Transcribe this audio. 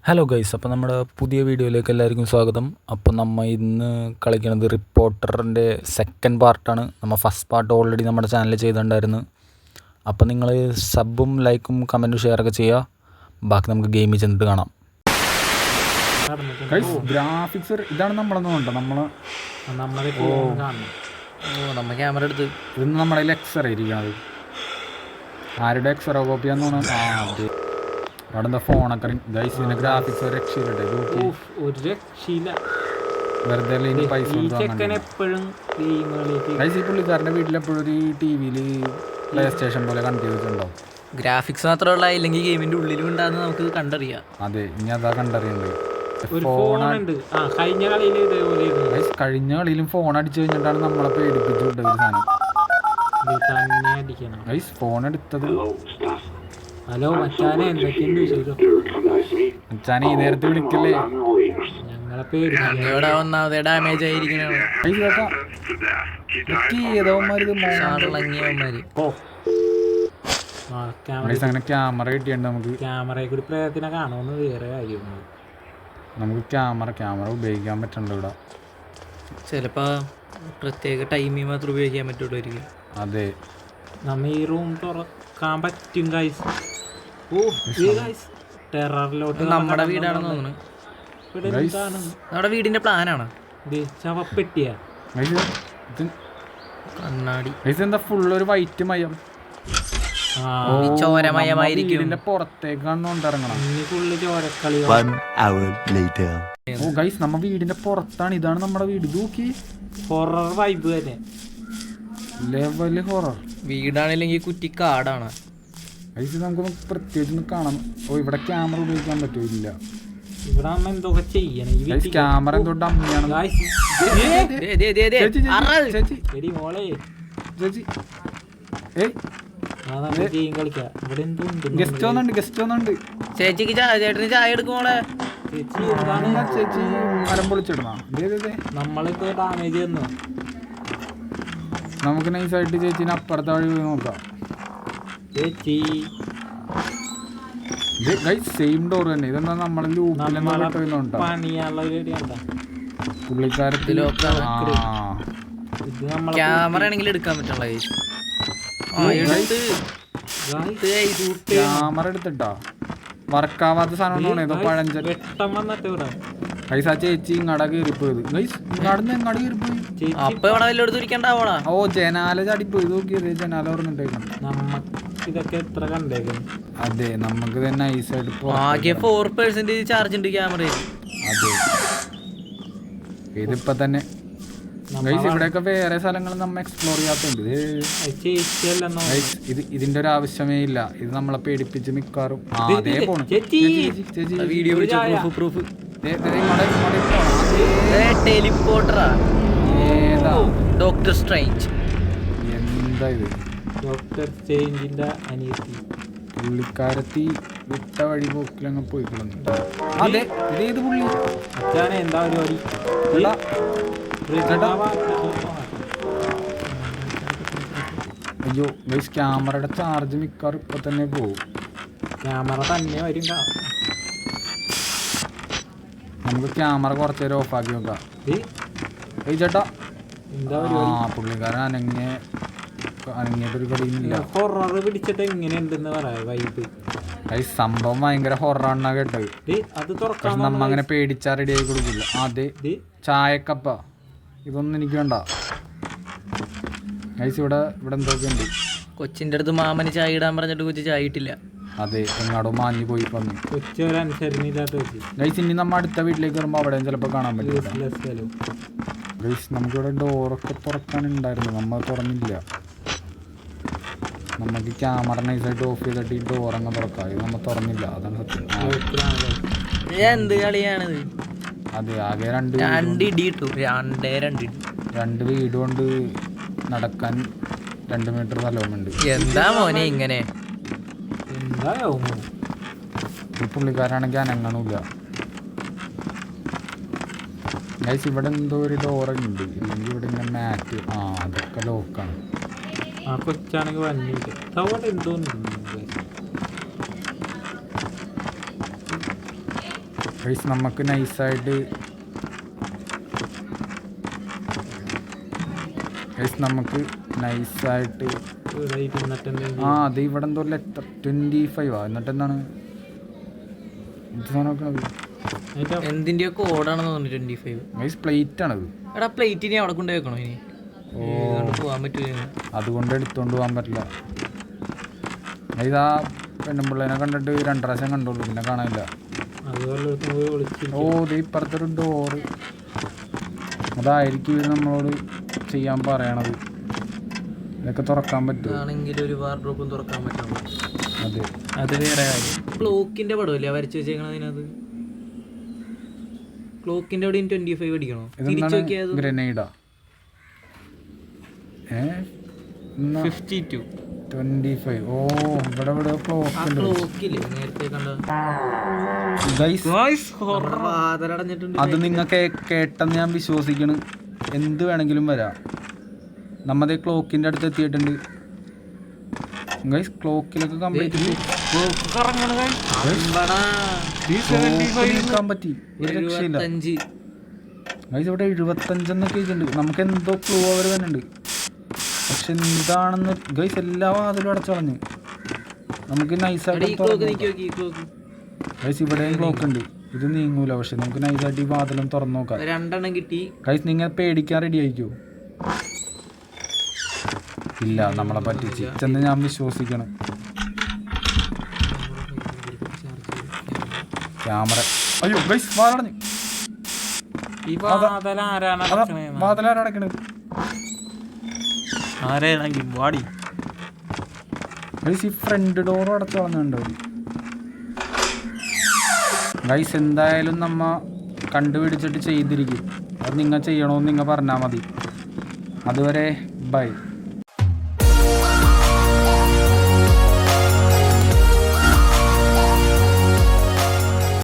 Hello guys, അപ്പോൾ നമ്മുടെ പുതിയ വീഡിയോയിലേക്ക് എല്ലാവർക്കും സ്വാഗതം. അപ്പോൾ നമ്മൾ ഇന്ന് കളിക്കുന്നത് റിപ്പോർട്ടറിൻ്റെ സെക്കൻഡ് പാർട്ടാണ്. നമ്മൾ ഫസ്റ്റ് പാർട്ട് ഓൾറെഡി നമ്മുടെ ചാനലിൽ ചെയ്തിട്ടുണ്ടായിരുന്നു. അപ്പോൾ നിങ്ങൾ സബും ലൈക്കും കമൻറ്റും ഷെയറൊക്കെ ചെയ്യുക. ബാക്കി നമുക്ക് ഗെയിമിൽ ചെന്നിട്ട് കാണാം. ഗൈസ്, ഗ്രാഫിക്സ് ഇതാണ് നമ്മളൊന്നും ഉണ്ടോ നമ്മൾ ക്യാമറ എടുത്ത് ഇന്ന് നമ്മുടെ കയ്യിൽ എക്സറേ ഇരിക്കണത്. ആരുടെ എക്സറേ കോപ്പിയാന്ന് തോന്നുന്നു. അവിടെ എന്താ ഫോണൊക്കെ ഗൈസ്, ഇതിന്റെ ഗ്രാഫിക്സ് ഒരു രക്ഷയില്ലേ? ഒരു രക്ഷയില്ല, വെറുതെ പൈസ ഗൈസ്. ഈ പുള്ളിക്കാരൻ്റെ വീട്ടിലെപ്പോഴും ഒരു TV-യിൽ പ്ലേ സ്റ്റേഷൻ പോലെ കണക്ട് ചെയ്തിട്ടുണ്ടാവും. ഗ്രാഫിക്സ് മാത്രമല്ല, ഇല്ലെങ്കിൽ ഗെയിമിന്റെ ഉള്ളിലും ഉണ്ടാകുന്ന നമുക്ക് കണ്ടറിയാം. അതെ, ഇനി അതാ കണ്ടറിയുന്നത്. കഴിഞ്ഞ കളിയിലും ഫോൺ അടിച്ചു കഴിഞ്ഞിട്ടാണ് നമ്മളെ പേടിപ്പിച്ചുകൊണ്ട് ഒരു സാധനം. ഗൈസ്, ഫോൺ എടുത്തത്. ഹലോ മച്ചാനെ, എന്തൊക്കെയുണ്ട് വിശേഷം? മച്ചാനെ ഈ നേരത്തെ വിളിക്കല്ലേ? ഞങ്ങളെ പേര് ഒന്നാമതേ ഡാമേജ് ആയിരിക്കണേ. ക്യാമറ കിട്ടിയുണ്ട് നമുക്ക്. ക്യാമറയെ കൂടി പ്രേതത്തിനെ കാണുമെന്ന് വേറെ കാര്യമൊന്നും. നമുക്ക് ക്യാമറ ഉപയോഗിക്കാൻ പറ്റണ്ട ഇവിടെ. ചിലപ്പോ പ്രത്യേക ടൈമിൽ മാത്രം ഉപയോഗിക്കാൻ പറ്റുള്ളൂ. അതെ, നമ്മ ഈ റൂം തുറക്കാൻ പറ്റും ഗൈസ്. ടെററിലോട്ട് നമ്മുടെ വീടാണെന്ന് തോന്നുന്നു. നമ്മുടെ വീടിന്റെ പ്ലാനാണ്. ശവപ്പെട്ടിയാ കണ്ണാടി. എന്താ ഫുള്ള് ഒരു വൈറ്റ് മയം, ചോരമയമായിരിക്കും. വീടിന്റെ പുറത്തേക്കാണ് ഇറങ്ങണം. ഫുള്ള് ചോരക്കളി. ഓ ഗൈസ്, നമ്മ വീടിന്റെ പുറത്താണ്. ഇതാണ് നമ്മുടെ വീട്. നോക്കി, ഹൊറർ വൈബ് തന്നെ, ലെവല് ഹൊറർ വീടാണില്ലെങ്കിൽ കുറ്റിക്കാടാണ്. ഗൈസ്, നമുക്കൊന്ന് പ്രത്യേകിച്ച് കാണാം. ഓ, ഇവിടെ ക്യാമറ ഉപയോഗിക്കാൻ പറ്റൂല. ഇവിടെ അമ്മ എന്തൊക്കെ ചെയ്യണം. ക്യാമറ എന്തുകൊണ്ട് അമ്മയാണ്. ഗസ്റ്റ് വന്നുണ്ട്. ചേച്ചിക്ക് ചേട്ടന് ചായ എടുക്കുമോളെ. ചേച്ചി മരം പൊളിച്ചിടണ. നമ്മളിപ്പോ ഡാമേജ് തന്നു. നമുക്ക് നൈസായിട്ട് ചേച്ചീനെ അപ്പുറത്തെ വഴി പോയി നോക്കാം. ചേച്ചി സെയിം ഡോർ തന്നെ. ഇതെന്താ നമ്മളെ ലൂപ്പിലുണ്ടോ? പുള്ളിക്കാരത്തിൽ ക്യാമറ ആണെങ്കിൽ എടുക്കാൻ പറ്റുള്ള. ക്യാമറ എടുത്തിട്ടാ വർക്കാവാത്ത സാധനം ഏതോ പഴഞ്ചൻ. ഗൈസ്, ആ ചേച്ചി ഇങ്ങാട കയറിപ്പോയത്. ഗൈസ്, ഇങ്ങാട് കയറിപ്പോയി. ഓ, ജനാല ചാടിപ്പോയി. നോക്കിയത് ജനാല പറഞ്ഞിട്ടേക്കണം. ഇതൊക്കെ എത്ര കണ്ടേക്കും. അതെ, നമുക്ക് തന്നെ ഐസായിട്ട് 4% ചാർജ് ഉണ്ട് ക്യാമറയിൽ. അതെ, ഇതിപ്പോ തന്നെ ഇവിടെയൊക്കെ വേറെ സ്ഥലങ്ങൾ നമ്മൾ എക്സ്പ്ലോർ ചെയ്യാത്തുണ്ട്. ഇതിന്റെ ഒരു ആവശ്യമേ ഇല്ല. ഇത് നമ്മളെ പേടിപ്പിച്ച് മിക്കാറും അതേ പോണു. Doctor strange. എന്താ ഇത്? ഡോക്ടർ സ്ട്രേഞ്ചിന്റെ അനിയത്തി. പുള്ളിക്കാരത്തി വിട്ട വഴി പോക്കിലങ്ങ് പോയിക്കൊള്ളുന്നുണ്ട്. അതെ, ഇതേത് പുള്ളി? എന്താ പരിപാടി? അയ്യോ ഗൈസ്, ക്യാമറയുടെ ചാർജ് മിക്കാറും ഇപ്പൊ തന്നെ പോകും. ക്യാമറ തന്നെ വരും. നമുക്ക് ക്യാമറ കുറച്ച് നേരം ഓഫാക്കി നോക്കാം. ചേട്ടാ, പുള്ളിക്കാരൻ അനങ്ങിയിട്ടൊരു കളിയുമില്ല. ഹൊറർ പിടിച്ചിട്ട് എങ്ങനെയുണ്ടെന്ന് പറയാ വൈബ്. സംഭവം ഭയങ്കര ഹൊറാണെന്നാ കേട്ടത്. പക്ഷെ നമ്മ അങ്ങനെ പേടിച്ചാ റെഡി ആയി കൊടുക്കില്ല. അതെ, ചായക്കപ്പ ഇതൊന്നും എനിക്ക് വേണ്ട. ഗൈസ്, ഇവിടെ എന്തൊക്കെയുണ്ട്? കൊച്ചിന്റെ അടുത്ത് മാമന് ചായ ഇടാൻ പറഞ്ഞിട്ട് കൊച്ചു ചായ ഇട്ടില്ല. അതെ, എങ്ങാടോ മാഞ്ഞു പോയി പറഞ്ഞു. ഗൈസ്, ഇനി നമ്മ അടുത്ത വീട്ടിലേക്ക് വരുമ്പോ അവിടെയും ചിലപ്പോ കാണാൻ പറ്റില്ല. ഗൈസ്, നമുക്കിവിടെ ഡോറൊക്കെ തുറക്കാനുണ്ടായിരുന്നു, നമ്മ തുറന്നില്ല. നമുക്ക് ക്യാമറ നൈസായിട്ട് ഓഫ് ചെയ്തിട്ട് ഈ ഡോറങ്ങ് തുറക്കാം. ഇത് നമ്മ തുറന്നില്ല, അതാണ് സത്യം. എന്ത് കളിയാണിത്? അതെ, ആകെ രണ്ട് വീട് കൊണ്ട് നടക്കാൻ 2 മീറ്റർ സ്ഥലവുമുണ്ട്. എന്താ മോനെ ഇങ്ങനെ? ഈ പുള്ളിക്കാരാണെങ്കിൽ അനങ്ങണില്ല. ഗൈസ്, ഇവിടെ എന്തോ ഒരു ഡോറുണ്ട്. ഇല്ലെങ്കിൽ ഇവിടെ ഇങ്ങനെ മാറ്റ്. അതൊക്കെ ലോക്കാണ്. കൊച്ചാണെങ്കിൽ വന്നിട്ട് എന്തോ ഗൈസ് നമുക്ക് നൈസായിട്ട് അത് ഇവിടെ എന്തോ ലെറ്റർ 25 എന്നിട്ട് എന്താണ് എന്തിന്റെയോ കോഡാണെന്ന് തോന്നുന്നു 25. ഗൈസ് പ്ലേറ്റ് ആണത്. എടാ പ്ലേറ്റിനെ അവിടെ കൊണ്ട് വെക്കണോ ഇനി? പോവാൻ പറ്റൂല, അതുകൊണ്ട് എടുത്തോണ്ട് പോകാൻ പറ്റില്ല. ഇതാ പെണ്ണുമ്പിള്ളേനെ കണ്ടിട്ട് 2 പ്രാവശ്യം കണ്ടോളൂ, പിന്നെ കാണാനില്ല. ഇപ്പുറത്തൊരു ഡോറ്, അതായിരിക്കും ഇവർ നമ്മളോട് ചെയ്യാൻ പറയണത്. ഇതൊക്കെ തുറക്കാൻ പറ്റും. ഒരു വാർഡ്രോബും തുറക്കാൻ പറ്റും. അതെ, അത് വേറെ കാര്യം. ക്ലോക്കിന്റെ പടമല്ലേ വരച്ചു വെച്ചേക്കണതിനകത്ത്? ക്ലോക്കിന്റെ അവിടെ 25 അടിക്കണോ? ഗ്രനേഡാ 52 25. ഇവിടെ ക്ലോക്കില്ലേ നേരത്തെ കണ്ട? അത് നിങ്ങൾക്ക് കേട്ടെന്ന് ഞാൻ വിശ്വസിക്കണം. എന്ത് വേണമെങ്കിലും വരാം. നമ്മതേ ക്ലോക്കിന്റെ അടുത്ത് എത്തിയിട്ടുണ്ട് ഗൈസ്. ക്ലോക്കിലൊക്കെ കംപ്ലീറ്റ് പറ്റി, ഒരു രക്ഷയില്ല ഗൈസ്. ഇവിടെ 75 എന്നൊക്കെ ഉണ്ട്. നമുക്ക് എന്തോ ക്ലൂ അവർ തന്നെ ഉണ്ട്, പക്ഷെ എന്താണെന്ന് ഗൈസ് എല്ലാ വാതിലും അടച്ചളഞ്ഞ്. നമുക്ക് നൈസായിട്ട് ഗൈസ് ഇവിടെയും ക്ലോക്ക് ഉണ്ട്, ഇത് നീങ്ങൂല. പക്ഷെ നമുക്ക് നൈസായിട്ട് ഈ വാതിലും തുറന്നു നോക്കാം. 2 കിട്ടി ഗൈസ്. നിങ്ങൾ പേടിക്കാൻ റെഡി ആയിക്കോ? ഇല്ല, നമ്മളെ പറ്റിച്ച് ചെന്ന് ഞാൻ വിശ്വസിക്കണം. ക്യാമറ അയ്യോ ഗൈസ് വാലടഞ്ഞു. വാതിലാരടക്കണത്? ഗൈസ് ഈ ഫ്രണ്ട് ഡോർ അടച്ചു കളഞ്ഞുണ്ടോ ഗൈസ്? എന്തായാലും നമ്മ കണ്ടുപിടിച്ചിട്ട് ചെയ്തിരിക്കും. അത് നിങ്ങൾ ചെയ്യണമെന്ന് നിങ്ങൾ പറഞ്ഞാൽ മതി. അതുവരെ ബൈ.